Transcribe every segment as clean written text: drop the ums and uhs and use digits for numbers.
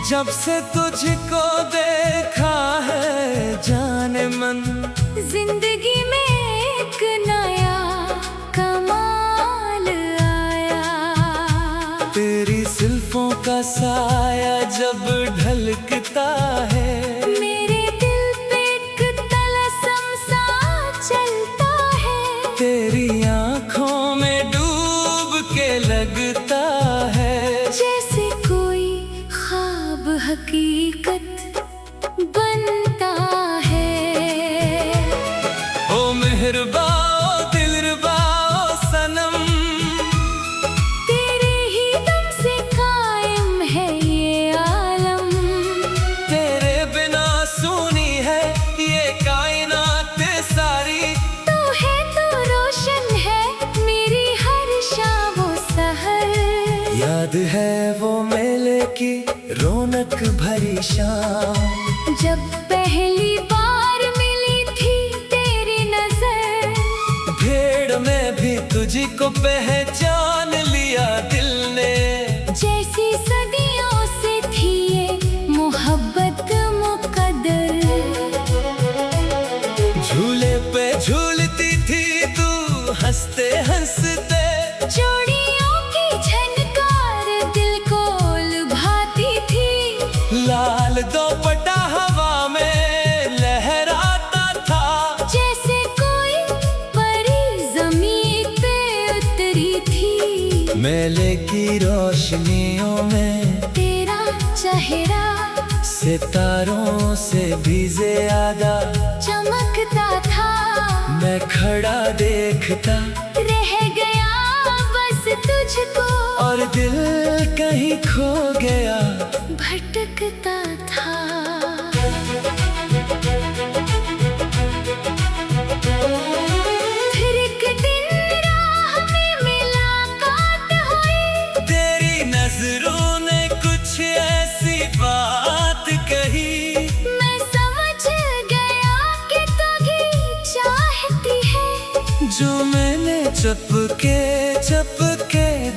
जब से तुझको देखा है जाने मन, जिंदगी में एक नया कमाल आया। तेरी जुल्फों का साया जब ढलकता है, मेरे दिल पे एक तलस्सम सा चलता है। तेरी आँखों में डूब के लगता है, जैसे कोई ख्वाब हकीकत बनता है। ओ मेहरबा ओ दिलरुबा ओ सनम, तेरे ही दम से कायम है ये आलम। तेरे बिना सुनी है ये कायनात सारी। तू है तो रोशन है मेरी हर शाम व सहर। याद है वो मेले की रौनक भरी शाम, जब पहली बार मिली थी तेरी नजर। भीड़ में भी तुझको पहचान लिया दिल ने। जैसी सदियों से थी ये मोहब्बत मुकद्दर। झूले पे झूलती थी तू हंसते हंसते, जोड़ियों की झनकार दिल को लुभाती थी। लाल दोपट्टा हवा में लहराता था, जैसे कोई परी जमीन पे उतरी थी। मेले की रोशनियों में तेरा चेहरा सितारों से भी ज्यादा चमकता था। मैं खड़ा देखता रह गया बस तुझको, और दिल कहीं खो गया भटकता था। फिर एक दिन राह में मुलाकात हुई। तेरी नजरों ने कुछ ऐसी बात कही, मैं समझ गया कि तू ही चाहती है। जो मैंने चुपके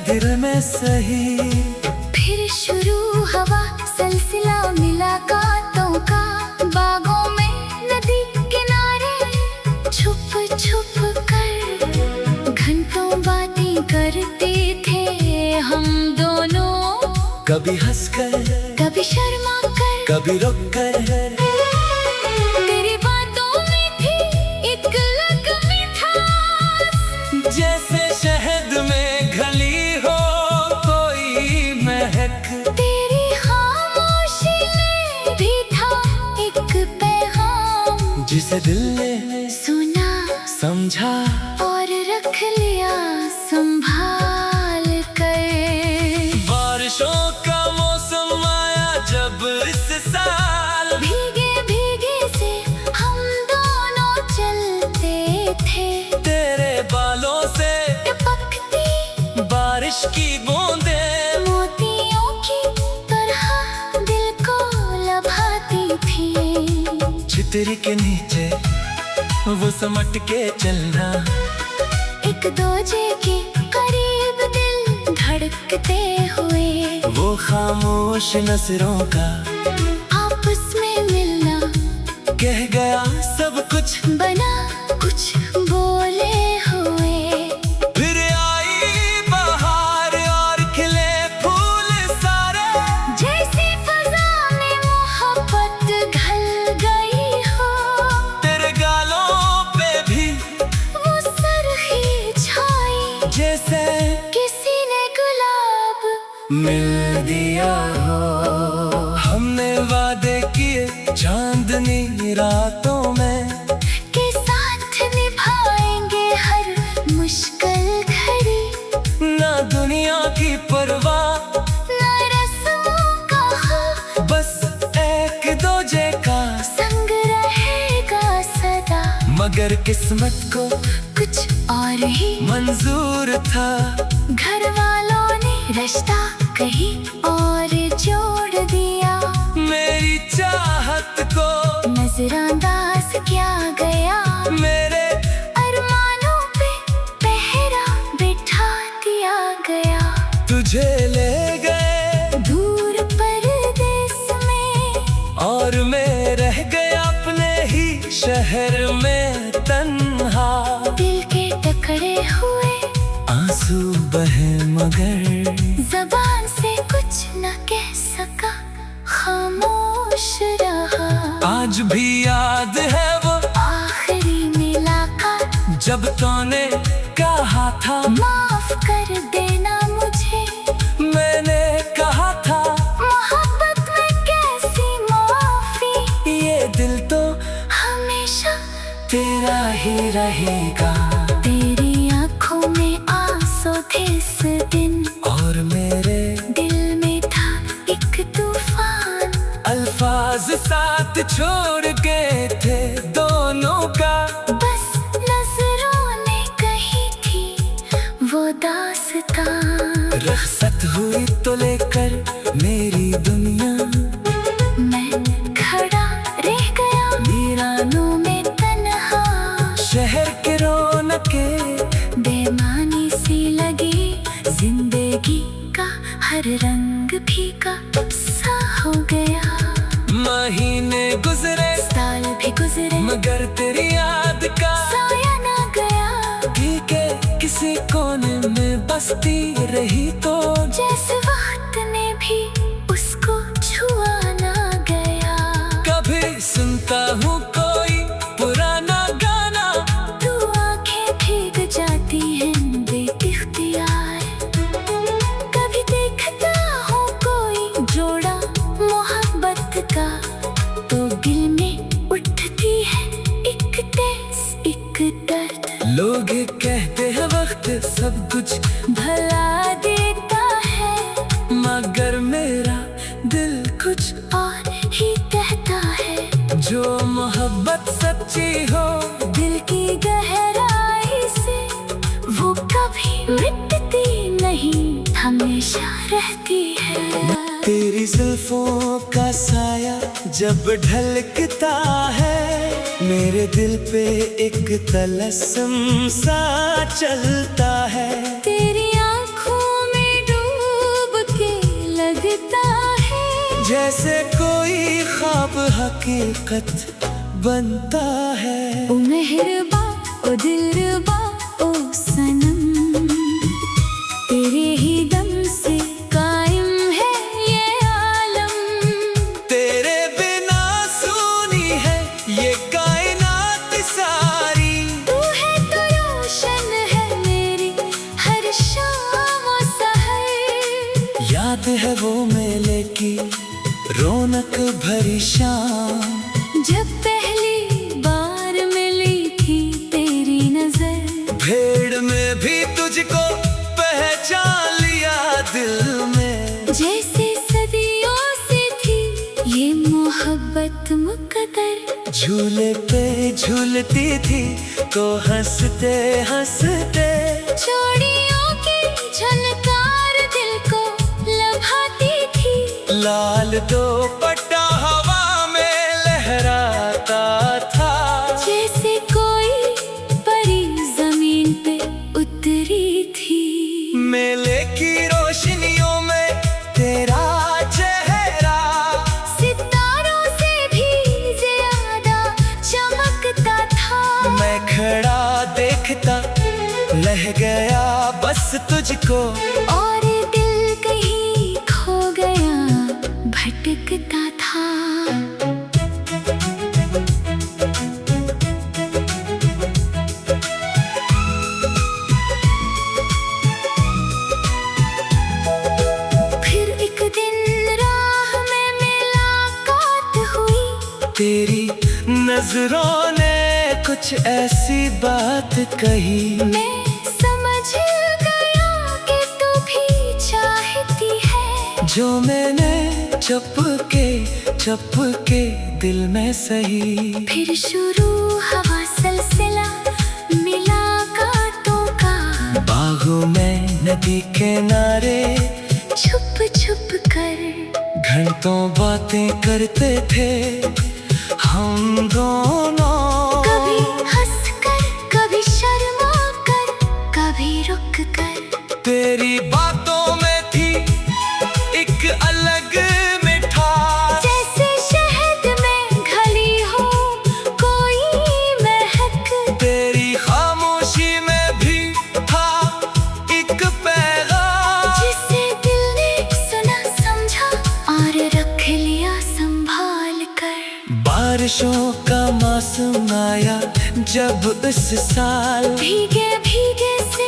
दिल में सही। फिर शुरू हुआ सिलसिला मुलाकातों का, बागों में नदी किनारे छुप छुप कर घंटों बातें करते थे हम दोनों। कभी हंसकर कभी शर्मा कर, कभी रुक कर, तेरी बातों में थी एक अलग मिठास। जैसे शहद में घली हो कोई महक। तेरी खामोशी में भी था एक पैगाम, जिसे दिल ने सुना समझा और रख लिया संभाल कर। बारिशों का मौसम आया जब इस साल, भीगे भीगे से हम दोनों चलते थे। तेरे बालों से टपकती बारिश की बूंदें मोतियों की तरह दिल को लभाती थी। छितरी के नीचे वो समट के चलना, एक दूजे के करीब दिल धड़कते हुए। वो खामोश नजरों का आपस में मिलना, कह गया सब कुछ बना कुछ बोले हुए। फिर आई बहार और खिले फूल सारे, जैसे फजा में मोहब्बत घल गई हो। तेरे गालों पे भी वो सरखी छाई, जैसे किसी ने गुलाब मिल दिया हो। हमने वादे किए चांदनी रातों में, के साथ निभाएंगे हर मुश्किल घड़ी। ना दुनिया की परवाह, ना रस्मों का खौफ, बस एक दूजे का संग रहेगा सदा। मगर किस्मत को कुछ और ही मंजूर था, घर वालों ने रिश्ता कहीं और जोड़ दिया। मेरी चाहत को नजरअंदाज किया गया, मेरे अरमानों पे पहरा बिठा दिया गया। तुझे ले गए दूर परदेस शोर में रह गया अपने ही शहर में तन्हा। दिल के टकरे हुए आंसू बहे मगर जबान से कुछ न कह सका, खामोश रहा। आज भी याद है वो आखिरी मुलाकात, जब तूने कहा था माफ कर देना मुझे। मैंने कहा था मोहब्बत में कैसी माफी, ये दिल तो हमेशा तेरा ही रहेगा। तेरी आंखों में आंसू थे इस दिन, और मेरे दिल में था एक तूफान। अल्फाज साथ छोड़ गए थे दोनों का, बस नजरों ने कही थी वो दास्तां। रुखसत हुई तो लेकर मेरी दुनिया, मैं खड़ा रह गया वीरानों में तन्हा। शहर के रौनके बेमानी सी लगी, जिंदगी का हर रंग फीका सा हो गया। महीने गुजरे साल भी गुजरे मगर तेरी याद का साया ना गया। दिल के किसी कोने में बसती रही तो जैसे वक्त ने भी उसको छुआ ना गया। कभी सुनता हूँ कोई पुराना गाना, तू आंखें भीग जाती हैं बेइख्तियार। कभी देखता हूँ कोई जोड़ा मोहब्बत का, तो दिल में उठती है एक तेज एक दर्द। लोग कहते हैं वक्त सब कुछ भला देता है, मगर मेरा दिल कुछ और ही कहता है। जो मोहब्बत सच्ची हो दिल की गहराई से वो कभी मिटती नहीं, हमेशा रहती है। तेरी जुल्फों का साया जब ढलकता है, मेरे दिल पे एक तलस्सुम सा चलता है। तेरी आंखों में डूब के लगता है, जैसे कोई ख्वाब हकीकत बनता है। ओ मेहरबा ओ दिलरुबा ओ सनम, तेरे ही दम से कायम है ये आलम। तेरे बिना सुनी है ये कायनात सारी, तू है तो रोशन है मेरी हर शाम और सहर। याद है वो मेले की रौनक भरी शाम, जब पहली बार मिली थी तेरी नजर। भीड़ में भी तुझको पहचान लिया दिल में। जैसे सदियों से थी ये मोहब्बत मुकद्दर। झूले पे झूलती थी तो हंसते हंसते, चूड़ियों की झनकार दिल को लभाती थी। लाल दुपट्टा हवा में लहराता था, जैसे कोई परी जमीन पे उतरी थी। मेले की रोशनियों में तेरा चेहरा सितारों से भी ज्यादा चमकता था। मैं खड़ा देखता रह गया बस तुझको, और दिल कहीं खो गया भटकता था। फिर एक दिन राह में मुलाकात हुई, तेरी नजरों ने कुछ ऐसी बात कही। मैं समझ गया कि तू भी चाहती है, जो मैंने चुपके दिल में सही। फिर शुरू हवा सिलसिला मुलाकातों का। बागों में नदी किनारे छुप छुप कर घंटों बातें करते थे हम दोनों। कभी हंस कर कभी शर्मा कर कभी रुक कर। तेरी बातों में थी एक अलग मिठास, जैसे शहद बारिशों का मौसम आया जब इस साल, भीगे भीगे से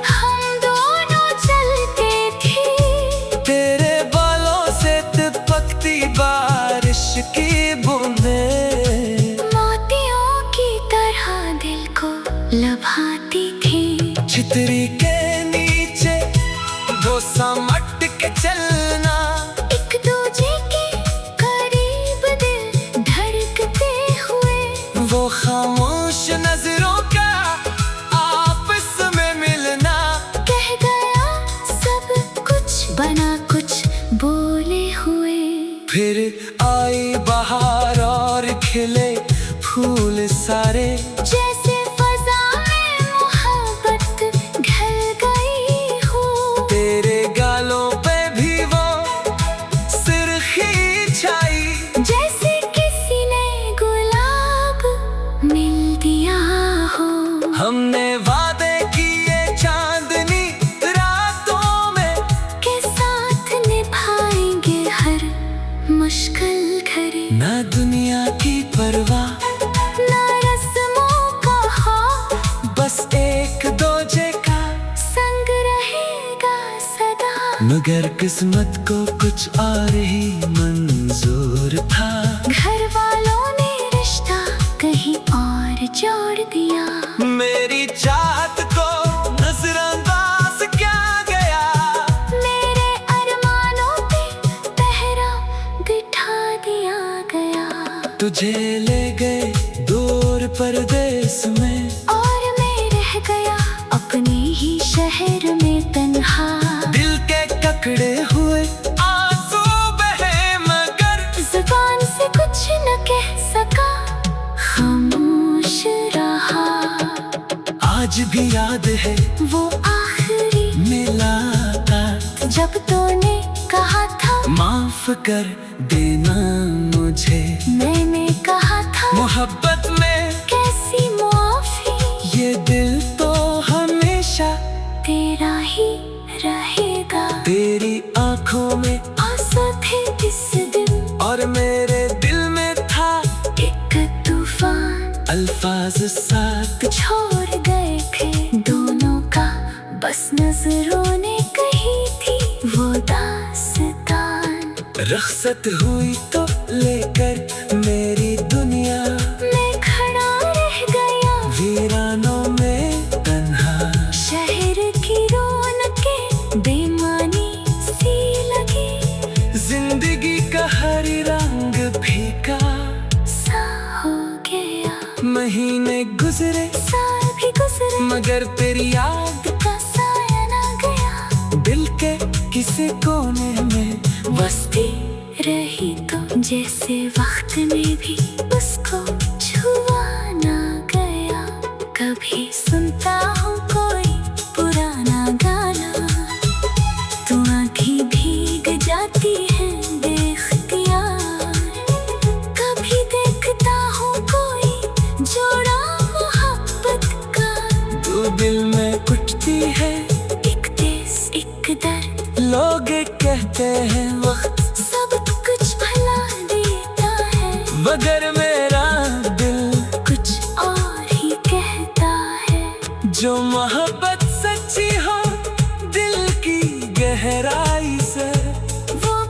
हम दोनों चलते थे। तेरे बालों से तिपकती बारिश की बूंदें मोतियों की तरह दिल को लभाती थी। छितरी के नीचे दो समट के चलना, एक दूजे के करीब दिल धड़कते हुए। वो खामोश नजरों का आपस में मिलना, कह गया सब कुछ बना कुछ बोले हुए। फिर आई बहार और खिले फूल सारे, जैसे फजा में मोहब्बत ढल गई हो। तेरे गालों पे भी वो सुर्खी छाई, जैसे किसी ने गुलाब मिल दिया हो। हमने वादे किए चांदनी रातों में, के साथ निभाएंगे हर मुश्किल घड़ी। ना दुनिया की परवाह, ना रस्मों का खौफ, बस एक दूजे का संग रहेगा सदा। मगर किस्मत को कुछ और ही मंजूर था। घर वालों ने रिश्ता कहीं और जोड़ दिया। मेरी चाहत को नजरअंदाज क्या गया, मेरे अरमानों पे पहरा बिठा दिया गया। तुझे ले गए दूर परदेस में, और मैं रह गया अपने ही शहर में तन्हा। दिल के ककड़े हुए आंसू बहे मगर जुबान से कुछ न कह सका, खामोश रहा। आज भी याद है वो आखिरी मुलाकात, जब तूने कहा था माफ कर देना मुझे। मैंने कहा था मोहब्बत में कैसी मुआफी, ये दिल तो हमेशा तेरा ही रहेगा। तेरी आंखों में आंसू थे इस दिन, और मेरे दिल में था एक तूफान। अल्फाज साथ छोड़ गए थे दोनों का, बस नजरों ने कही थी वो दास्तान। रख्सत हुई तो लेकर मेरी दुनिया, मैं खड़ा रह गया वीरानों में तन्हा। शहर की रौनकें बेमानी सी लगी। जिंदगी का हर रंग फीका सा हो गया। महीने गुजरे साल भी गुजरे, मगर तेरी याद का साया ना गया। दिल के किसी कोने में बसती रही तो जैसे वक्त ने भी उसको छुआ ना गया। कभी सुनता हूँ कोई पुराना गाना, तो आँखें भीग जाती है बेख्तियार। कभी देखता हूँ कोई जोड़ा मोहब्बत का, तू दिल में कुटती है एक देश एक दर्द। लोग कहते हैं वक्त सब कुछ भला देता है, मगर मेरा दिल कुछ और ही कहता है। जो मोहब्बत सच्ची हो दिल की गहराई से, वो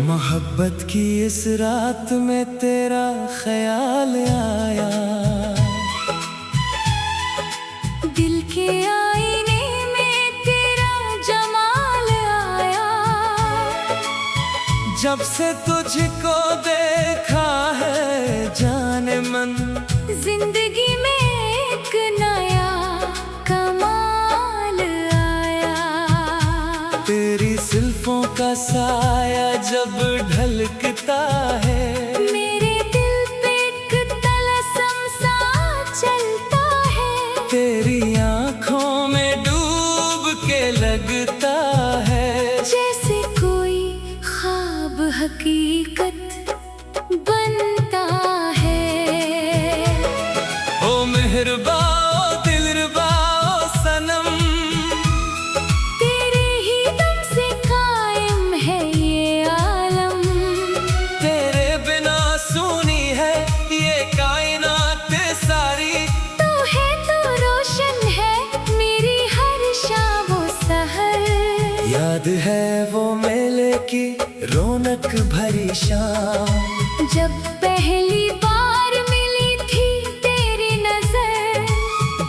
मोहब्बत की इस रात में तेरा ख्याल आया, दिल के आईने में तेरा जमाल आया। जब से तुझको देखा है जाने मन, जिंदगी में एक नया कमाल आया। तेरी जुल्फों का साया जब ढलकता है, मेरे दिल पे एक भरी शाम। जब पहली बार मिली थी तेरी नजर,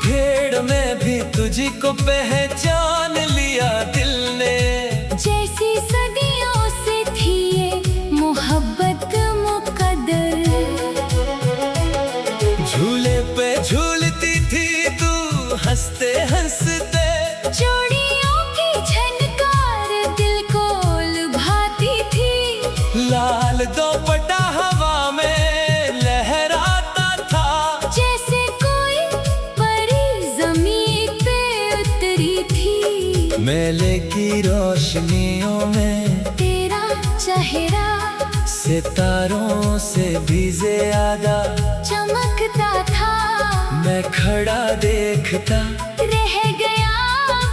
भीड़ में भी तुझको पहचान लिया दिल ने। जैसी सदियों से थी ये मोहब्बत मुकद्दर। झूले पे झूलती थी तू हंसते हंसते, चूड़ियों की झनकार दिल को लुभाती थी। लाल दोपट्टा हवा में लहराता था, जैसे कोई परी जमीन पे उतरी थी। मेले की रोशनियों में तेरा चेहरा सितारों से भी ज्यादा चमकता था। मैं खड़ा देखता रह गया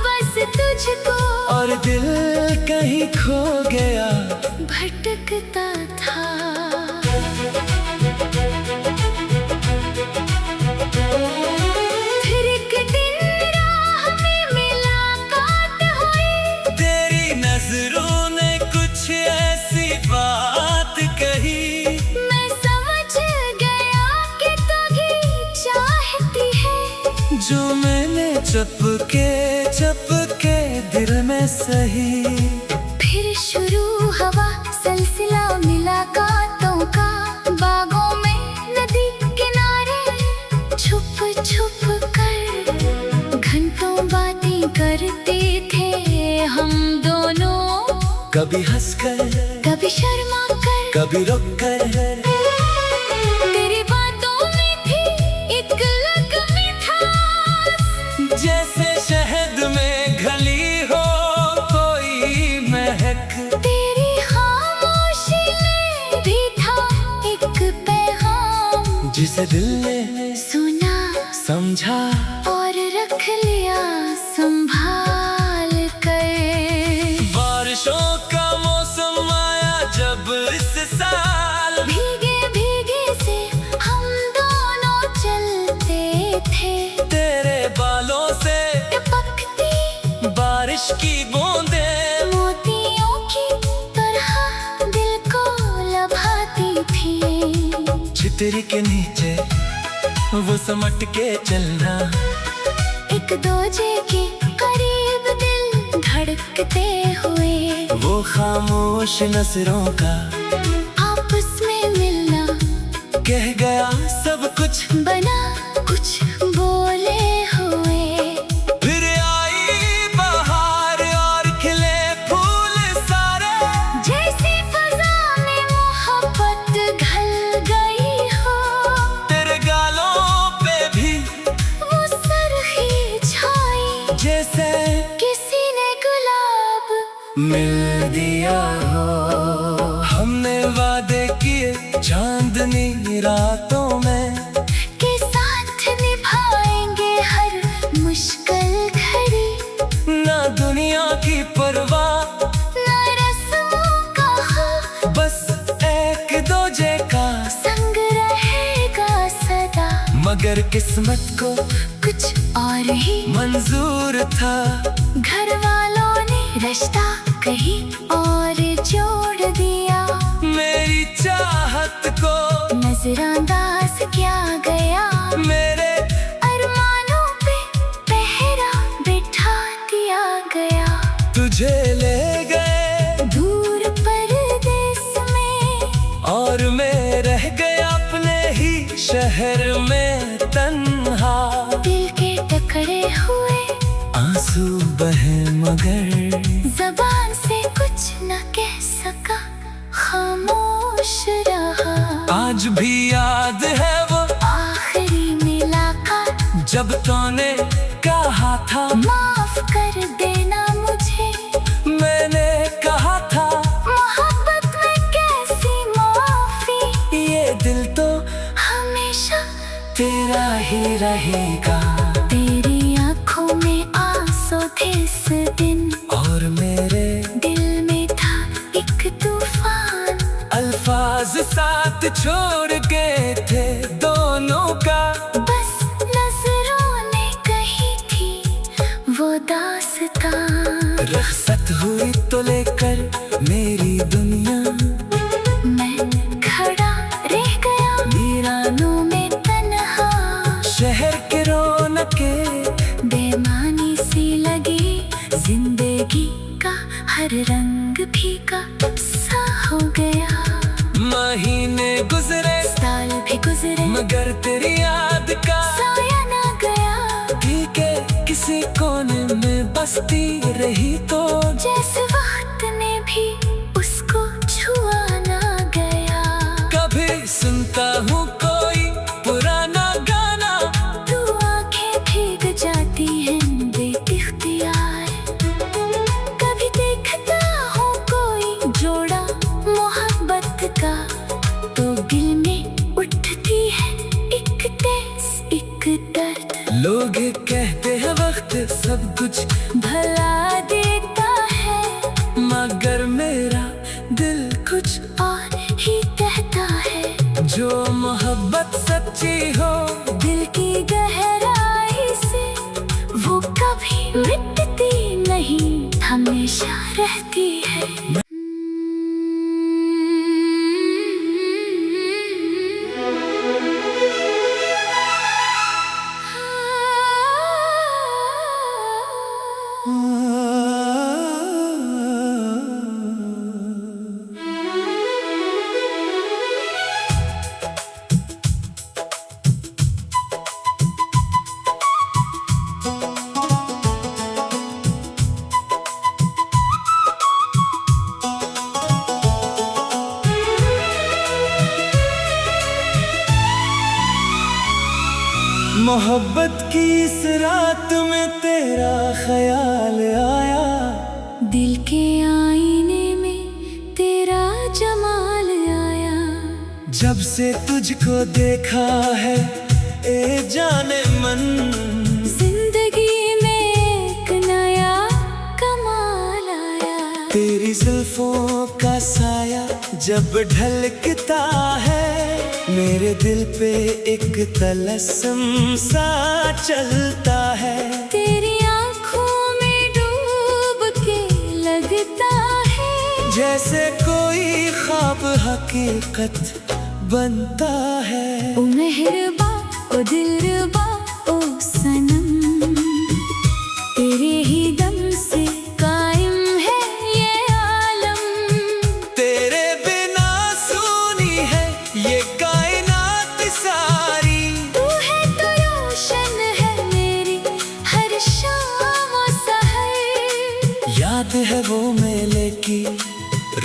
बस तुझको, और दिल कहीं खो गया भटकता था। फिर एक दिन राह में मुलाकात हुई, तेरी नजरों ने कुछ ऐसी बात कही। मैं समझ गया कि तू ही चाहती है जो मैंने चपके दिल में सही। फिर शुरू हुआ सिलसिला मुलाकातों का, बागों में नदी किनारे छुप छुप कर घंटों बातें करते थे हम दोनों। कभी हंसकर कभी शर्मा कर, कभी रुक कर, तेरी बातों में थी एक अलग मिठास। जैसे शहद में घली हो कोई महक। तेरी खामोशी में भी था एक पैगाम, जिसे दिल ने सुना समझा और रख लिया संभाल कर। बारिशों का मौसम आया जब इस साल, भीगे भीगे से हम दोनों चलते थे। तेरे बालों से टपकती बारिश की बूंदें मोतियों की तरह दिल को लभाती थी। छितरी के नीचे वो समट के चलना, एक दूजे के करीब दिल धड़कते हुए, वो खामोश नजरों का आपस में मिलना। कह गया सब कुछ बना कुछ बोले हुए, फिर आई बहार और खिले फूल सारे। जैसे फजा में मोहब्बत घल गई हो, तेरे गालों पे भी वो सरखी छाई, जैसे किसी ने गुलाब मिल दिया हो। हमने वादे किए चांदनी रातों में, के साथ निभाएंगे हर मुश्किल घड़ी। ना दुनिया की परवाह, ना रस्मों का खौफ, बस एक दूजे का संग रहेगा सदा। मगर किस्मत को कुछ और ही मंजूर था, घर वालों ने रिश्ता कहीं और जोड़ दिया। मेरी चाहत को नजरअंदाज किया गया, मेरे अरमानों पे पहरा बिठा दिया गया। तुझे ले गए दूर परदेस में, और मैं रह गया अपने ही शहर में तन्हा। दिल के टकरे हुए आंसू बहे मगर जबान से कुछ न कह सका, खामोश रहा। आज भी याद है वो आखिरी मुलाकात, जब तूने कहा था माफ कर देना मुझे। मैंने कहा था मोहब्बत में कैसी माफी, ये दिल तो हमेशा तेरा ही रहेगा। तेरी आंखों में आंसू थे इस दिन, और मेरे दिल में था एक तूफान। अल्फाज साथ छोड़ गए थे दोनों का, बस नजरों ने कही थी वो दास्तां। रुखसत हुई तो लेकर मेरी दुनिया, मैं महीने गुजरे, साल भी गुजरे, मगर तेरी याद का साया ना गया। दिल के किसी कोने में बसती रही तो जैसे वक्त ने भी उसको छुआ ना गया। कभी सुनता हूँ कोई पुराना गाना, तू आंखें भीग जाती हैं बेइख्तियार। कभी देखता हूँ कोई जोड़ा मोहब्बत का, तो दिल में उठती है एक ठेस एक दर्द। लोग कहते हैं वक्त सब कुछ भला देता है, मगर मेरा दिल कुछ और ही कहता है। जो मोहब्बत सच्ची हो दिल की गहराई से, वो कभी मिटती नहीं, हमेशा रहती है। मोहब्बत की इस रात में तेरा ख्याल आया, दिल के आईने में तेरा जमाल आया। जब से तुझको देखा है ए जाने मन, जिंदगी में एक नया कमाल आया। तेरी जुल्फों का साया जब ढलकता है, मेरे दिल पे एक तलस्सुम सा चलता है। तेरी आँखों में डूब के लगता है, जैसे कोई ख्वाब हकीकत बनता है। ओ मेहरबा ओ दिलरुबा ओ सनम, तेरे ही दम से कायम है ये आलम। तेरे बिना सूनी है ये कायनात सारी, तू है तो रोशन है मेरी हर शाम और सहर। याद है वो मेले की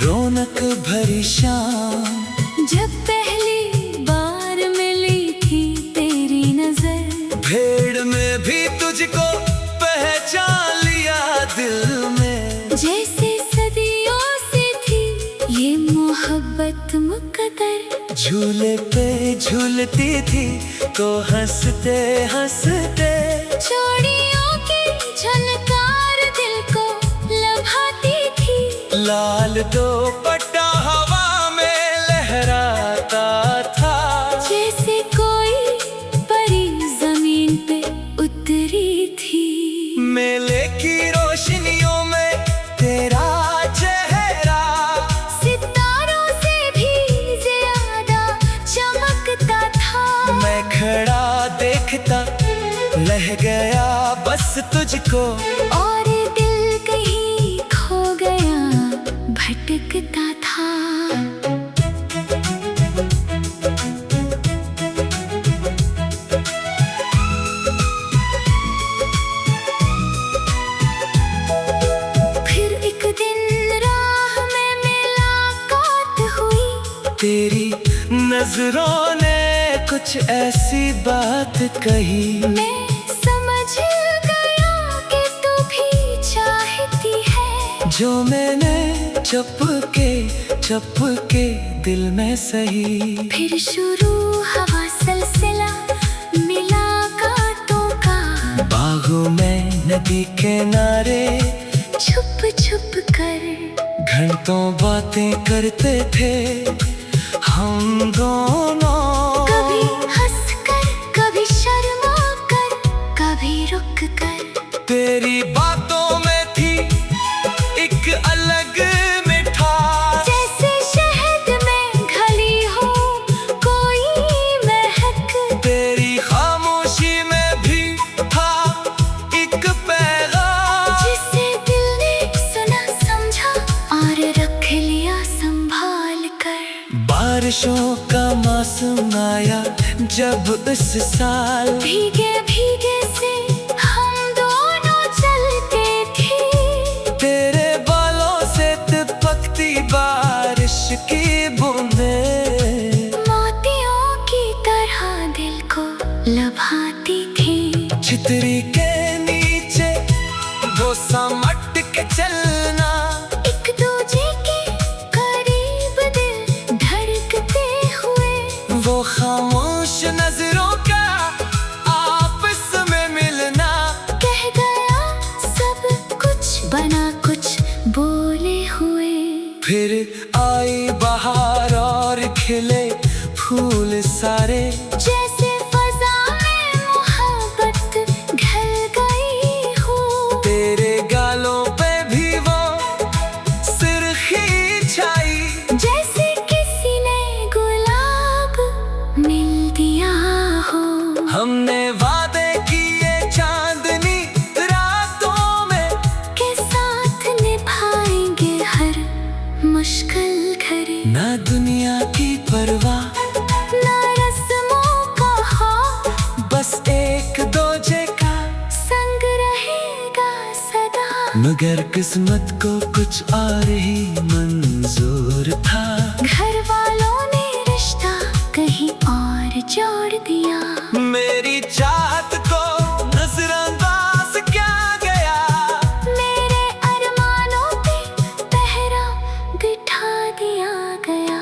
रौनक भरी शाम, जब पहली बार मिली थी तेरी नजर। भीड़ में भी तुझको पहचान लिया दिल में, जैसे सदियों से थी ये मोहब्बत मुकद्दर। झूले पे झूलती थी तो हंसते हंसते, चूड़ियों की झनकार दिल को लभाती थी। लाल दुपट्टा हवा में लहराता था, जैसे कोई परी जमीन पे उतरी थी। मेले की रोशनियों में तेरा चेहरा सितारों से भी ज्यादा चमकता था। मैं खड़ा देखता लह गया बस तुझको, और दिल कहीं खो गया भटकता था। फिर एक दिन राह में मुलाकात हुई, तेरी नजरों ने कुछ ऐसी बात कही, मैं समझ गया कि तू भी चाहती है। जो मैंने चुपके दिल में सही। फिर शुरू हवा सिलसिला मुलाकातों का, बागों में नदी किनारे छुप छुप कर घंटों बातें करते थे हम दोनों। कभी हंस कर कभी शर्मा कर कभी रुक कर। तेरी बातों में थी एक अलग मिठास, जैसे शहद में घली हो कोई महक। तेरी खामोशी में भी था एक पैगाम, जिसे दिल ने सुना समझा और रख लिया संभाल कर। बारिश बारिशों का मौसम आया जब इस साल, भीगे भीगे से हम दोनों चलते थे। तेरे बालों से तिपकती बारिश की बूंदें मोतियों की तरह दिल को लभाती थी। छितरी के नीचे वो समट के चलना, एक दूजे के करीब दिल धड़कते हुए। वो खामोश नजरों का आपस में मिलना, कह गया सब कुछ बना कुछ बोले हुए। फिर आई बहार और खिले फूल सारे, जैसे फजा में मोहब्बत ढल गई हो। तेरे गालों पे भी वो सुर्खी छाई, जैसे किसी ने गुलाब मिल दिया हो। हमने वादे किए चांदनी रातों में, के साथ निभाएंगे हर मुश्किल घड़ी। ना दुनिया की परवाह, ना रस्मों का खौफ, बस एक दूजे का संग रहेगा सदा। मगर किस्मत को कुछ और ही मंजूर था। घर वालों ने रिश्ता कहीं और जोड़ दिया। मेरी चाहत को नजरअंदाज क्या गया, मेरे अरमानों पे पहरा बिठा दिया गया।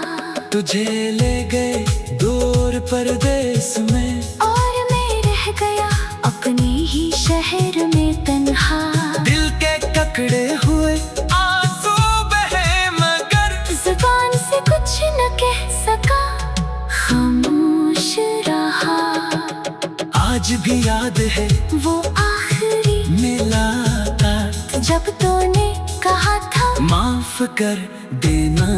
तुझे ले गए दूर परदेस में, और मैं रह गया अपने ही शहर में तन्हा। दिल के ककड़े हुए आंसू बहे मगर जुबान से कुछ न कह सका, खामोश रहा। आज भी याद है वो आखिरी मुलाकात, जब तूने कहा था माफ कर देना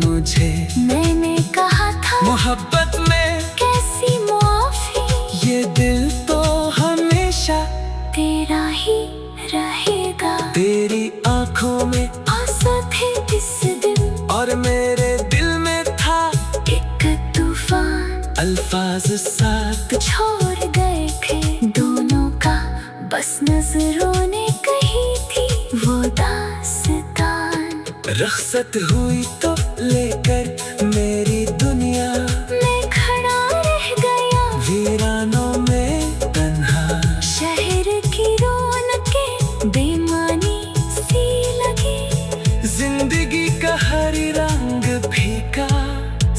मुझे। मैंने कहा था मोहब्बत में कैसी मुआफी, ये दिल तो हमेशा तेरा ही रहेगा। तेरी आंखों में आंसू थे इस दिन, और मेरे दिल में था एक तूफान। अल्फाज साथ छोड़ गए थे दोनों का, बस नजरों ने कही थी वो दास्तान। रख्सत हुई तो लेकर मेरी दुनिया, मैं खड़ा रह गया वीरानों में तन्हा। शहर की रौनकें बेमानी सी लगी। जिंदगी का हर रंग फीका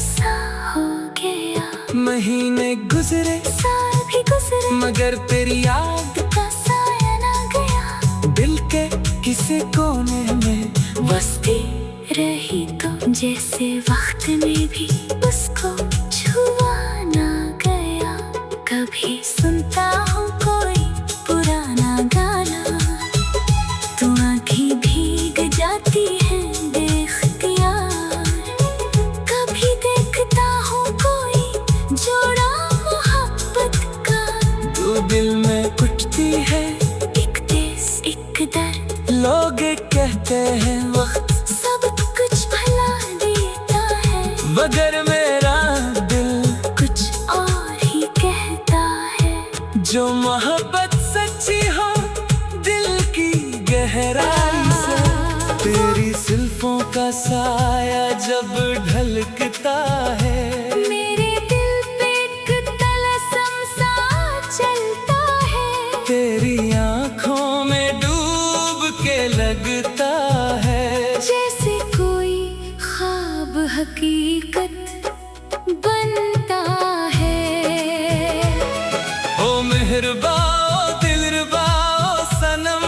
सा हो गया। महीने गुजरे साल भी गुजरे, मगर तेरी याद का साया ना गया। दिल के किसी कोने में बसती रही तो जैसे वक्त में भी उसको छुआ ना गया। कभी सुनता हूँ कोई पुराना गाना, तो आँखें भीग जाती है बेख्तियार। कभी देखता हूँ कोई जोड़ा मोहब्बत का, तू दिल में कुटती है एक देश एक दर्द। लोग कहते हैं वक्त सब कुछ भला देता है, मगर मेरा दिल कुछ और ही कहता है। जो मोहब्बत सच्ची हो दिल की गहराई से, तेरी जुल्फों का साया जब ढलकता है, मेरे दिल पे एक तलस्सम सा चलता है। तेरी आंखों में डूब के लगता है, जैसे कोई ख्वाब हकीकत बनता है। ओ मेहरबा ओ दिलरुबा ओ सनम,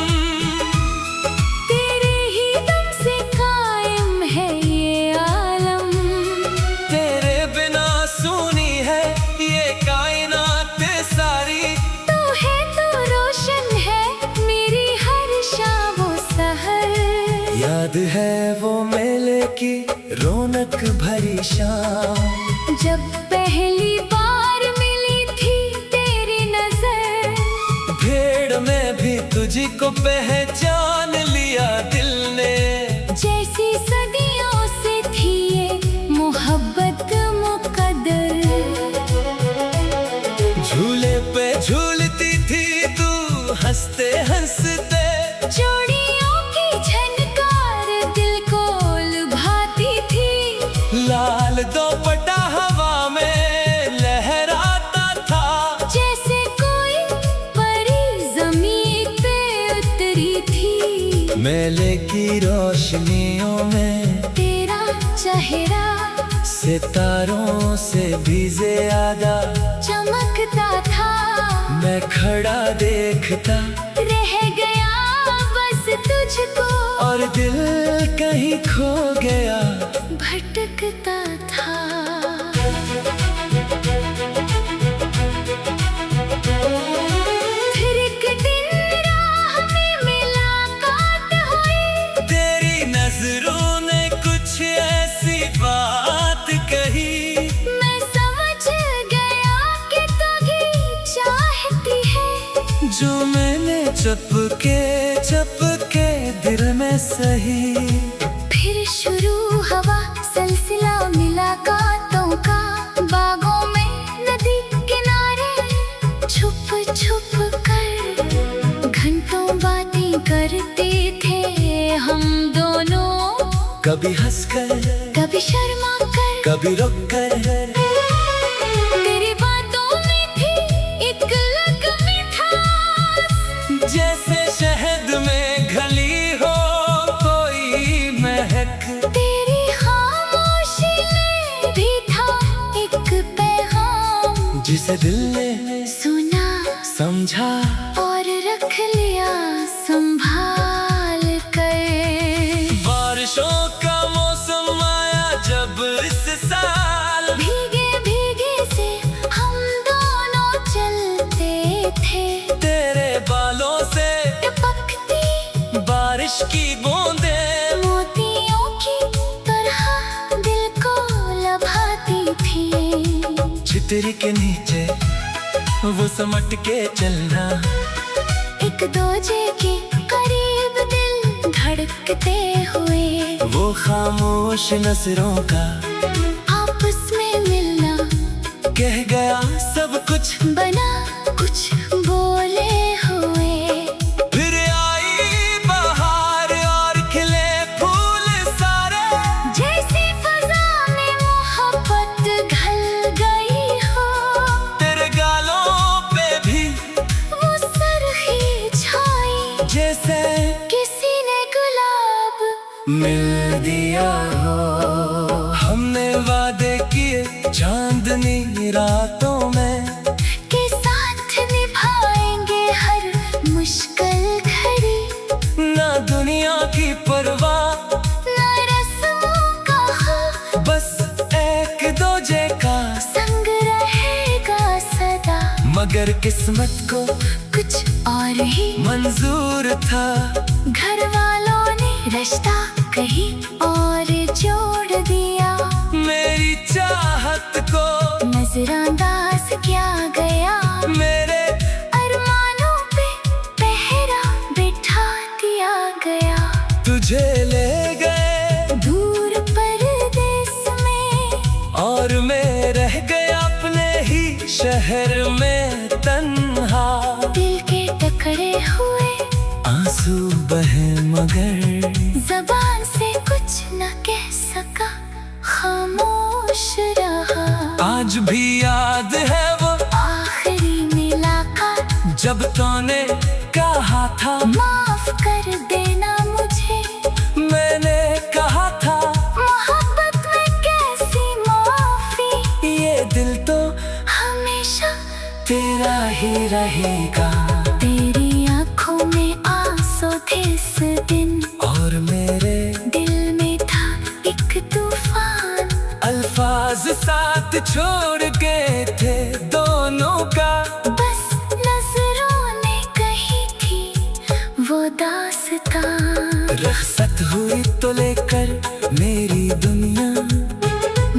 तेरे ही दम से कायम है ये आलम। तेरे बिना सुनी है ये कायनात सारी। तू है तो रोशन है मेरी हर शाम व सहर। याद है वो मेले की रौनक भरी शाम, जब पहली बार मिली थी तेरी नजर। भीड़ में भी तुझको पहचान लिया दिल ने, जैसी सदियों से थी ये मोहब्बत मुकद्दर। भी ज्यादा चमकता था। मैं खड़ा देखता रह गया बस तुझको, और दिल कहीं खो गया भटकता था। फिर एक दिन राह में मुलाकात हुई, तेरी नजरों ने कुछ ऐसी बात कही, मैं समझ गया कि तू ही चाहती है जो मैंने चुपके दिल में सही। फिर शुरू हुआ सिलसिला मुलाकातों का, बागों में नदी किनारे छुप छुप कर घंटों बातें करते थे हम दोनों। कभी हंसकर, कभी शर्मा कर, कभी रुक कर, तेरी बातों में थी एक अलग मिठास, जैसे शहद में घली हो कोई महक। तेरी खामोशी में भी था एक पैगाम, जिसे दिल ने सुना समझा और रख लिया संभाल कर। बारिशों का मौसम आया जब इस साल, भीगे भीगे से हम दोनों चलते थे, तेरे बालों से टपकती बारिश की बूंदें मोतियों की तरह दिल को लभाती थी। छितरी के नीचे वो समट के चलना, एक दूजे के करीब दिल धड़कते हुए, वो खामोश नजरों का आपस में मिलना, कह गया सब कुछ बना कुछ बोले हुए। फिर आई बहार और खिले फूल सारे, जैसे फजा में मोहब्बत ढल गई हो, तेरे गालों पे भी वो सरखी छाई, जैसे किसी ने गुलाब मिल दिया हो। हमने वादे किए चांदनी रातों में, के साथ निभाएंगे हर मुश्किल घड़ी, ना दुनिया की परवाह, ना रस्मों का खौफ, बस एक दूजे का। संग रहेगा सदा, मगर किस्मत को कुछ और ही मंजूर था, घर वालों ने रिश्ता कहीं और जोड़ दिया। मेरी चाहत को नजरअंदाज किया गया, मेरे अरमानों पे पहरा बिठा दिया गया। तुझे ले गए दूर परदेस में, और मैं रह गया अपने ही शहर में तन्हा। दिल के टकरे हुए आंसू बहे मगर जबान से कुछ न कह सका, खामोश रहा। आज भी याद है वो आखिरी मुलाकात, जब तूने कहा था माफ कर देना मुझे, मैंने कहा था मोहब्बत में कैसी माफी, ये दिल तो हमेशा तेरा ही रहेगा। तेरी आंखों में आंसू थे इस दिन, और मेरे दिल में था एक तूफान, अल्फाज साथ छोड़ गए थे दोनों का। बस नजरों ने कही थी वो दास्तान। रखसत हुई तो लेकर मेरी दुनिया,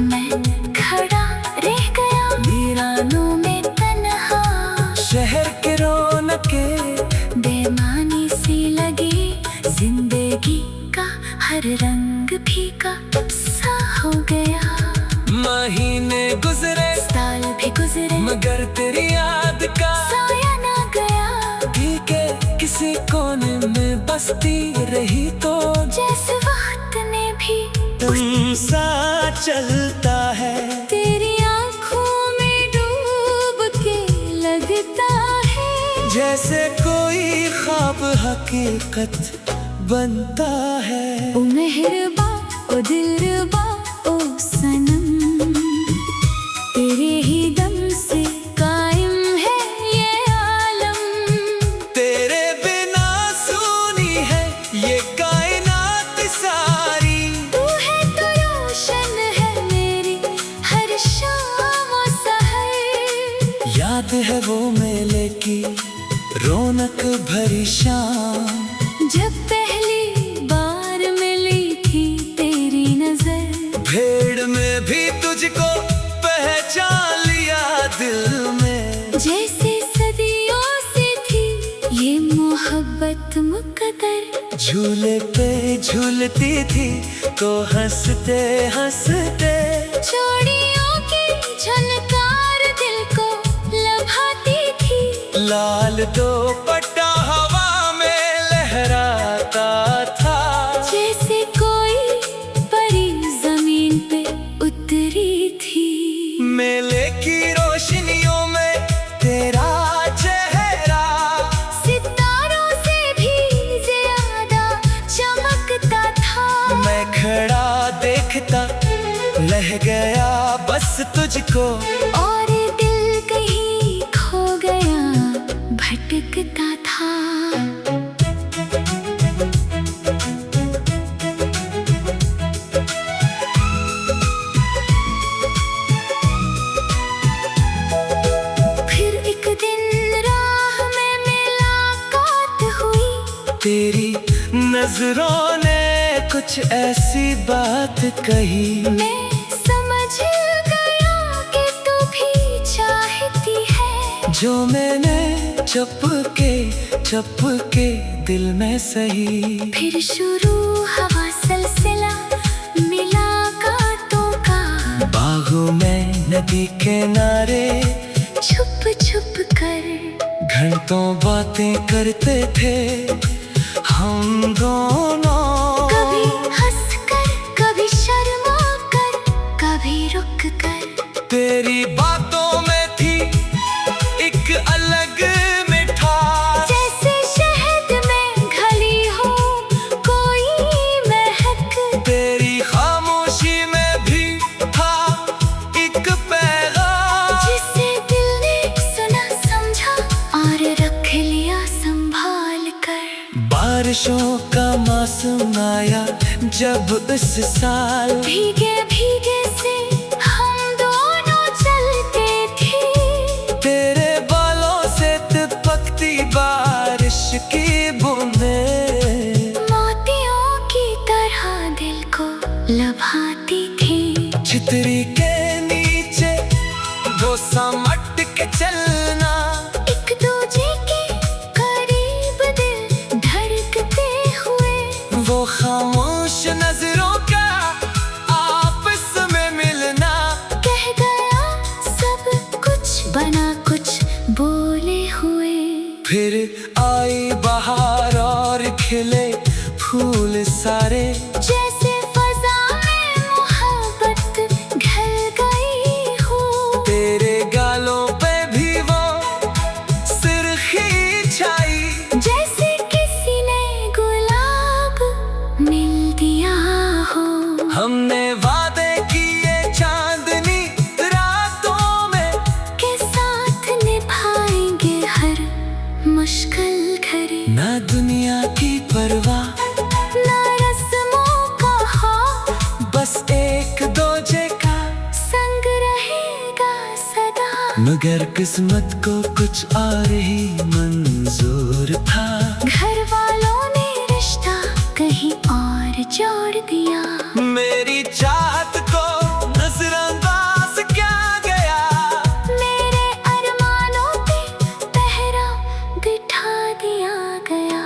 मैं खड़ा रह गया वीरानों में तन्हा, शहर के रौनके बेमानी सी लगी, जिंदगी का हर रंग फीका सा हो गया। महीने गुजरे, साल भी गुजरे, मगर तेरी याद का साया ना गया। ठीक है किसी कोने में बसती रही तो, जैसे वक्त ने भी तुम सा चलता है, तेरी आंखों में डूब के लगता है, जैसे कोई ख्वाब हकीकत बनता है। ओ मेहरबा ओ दिलरुबा ओ सनम, ही दम से कायम है ये आलम। तेरे बिना सूनी है ये कायनात सारी। तू है तो रोशन है मेरी हर शाम और सहर। याद है वो मेले की रौनक भरी शाम, जब पहली बार मिली थी तेरी नजर। भीड़ में भी तुझको पहचान लिया दिल में। जैसे सदियों से थी ये मोहब्बत मुकद्दर। झूले पे झूलती थी तो हंसते हंसते चूड़ियों की झनकार दिल को लभाती थी। लाल दुपट्टा हवा में लहराता था। जैसे कोई परी जमीन पे उतरी थी। मेले की रोशनियों में तेरा चेहरा सितारों से भी ज्यादा चमकता था। मैं खड़ा देखता रह गया बस तुझको। और दिल कहीं खो गया भटकता था। फिर एक दिन राह में मुलाकात हुई। तेरी नजरों ने कुछ ऐसी बात कही। मैं समझ गया कि तू भी चाहती है जो मैंने चुपके दिल में सही। फिर शुरू हवा सिलसिला मुलाकातों का। बागों में नदी किनारे छुप छुप कर घंटों बातें करते थे हम दोनों। कभी हंस कर कभी शर्मा कर कभी रुक कर। तेरी बातों में थी एक अलग मिठास। जैसे शहद में घली हो कोई महक। तेरी खामोशी में भी था एक पैगाम। जिसे दिल ने सुना समझा और रख लिया संभाल कर। बारिशों का मौसम आया जब इस साल। भीगे भीगे से हम दोनों चलते थे। तेरे बालों से तिपकती बारिश की बूंदें मोतियों की तरह दिल को लभाती थी। छितरी के नीचे वो समट के चलना। एक दूजे के करीब दिल धड़कते हुए। वो खामोश नजरों का आपस में मिलना। कह गया सब कुछ बना कुछ बोले हुए। फिर आई बहार और खिले फूल सारे। जैसे फजा में मोहब्बत ढल गई हो। तेरे गालों पे भी वो सुर्खी छाई। जैसे किसी ने गुलाब मिल दिया हो। हमने वादे किए चांदनी रातों में के साथ निभाएंगे हर मुश्किल घड़ी। ना दुनिया की परवाह ना रस्मों का खौफ। बस एक दूजे का संग रहेगा सदा। मगर किस्मत को कुछ और ही मंजूर था। घर वालों ने रिश्ता कहीं और जोड़ दिया। मेरी चाहत को नजरअंदाज क्या गया। मेरे अरमानों पे पहरा बिठा दिया गया।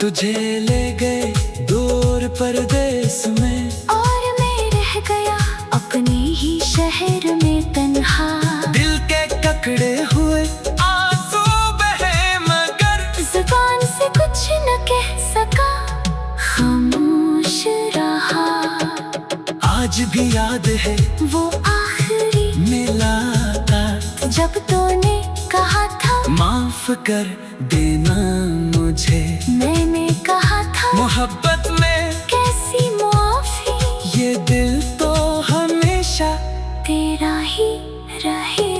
तुझे ले गए दूर परदेस में। और मैं रह गया अपने ही शहर में तन्हा। दिल के ककड़े हुए आंसू बहे मगर जुबान से कुछ न कह सका खामोश रहा। आज भी याद है वो आखिरी मुलाकात जब तूने कहा था माफ कर देना मुझे। मैंने कहा था मोहब्बत में कैसी मुआफी। ये दिल तो हमेशा तेरा ही रहे।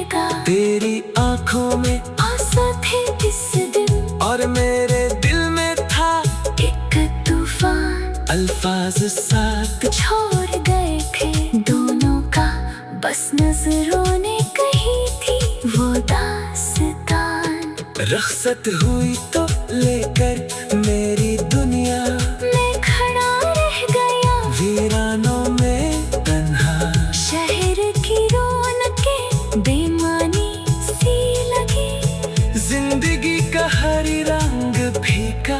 तेरी आंखों में आसा थे इस दिन, और मेरे दिल में था एक तूफान अल्फाज साथ। छोड़ गए थे दोनों का, बस नजरों ने कही थी वो दास्तान। रख्सत हुई तो लेकर मेरी दुनिया, मैं खड़ा रह गया वीरानों में तन्हा। शहर की रौनकें बेमानी सी लगी, जिंदगी का हर रंग फीका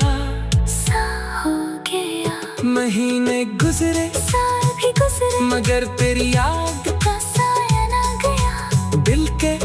सा हो गया। महीने गुजरे साल भी गुजरे मगर तेरी याद का साया ना गया, दिल के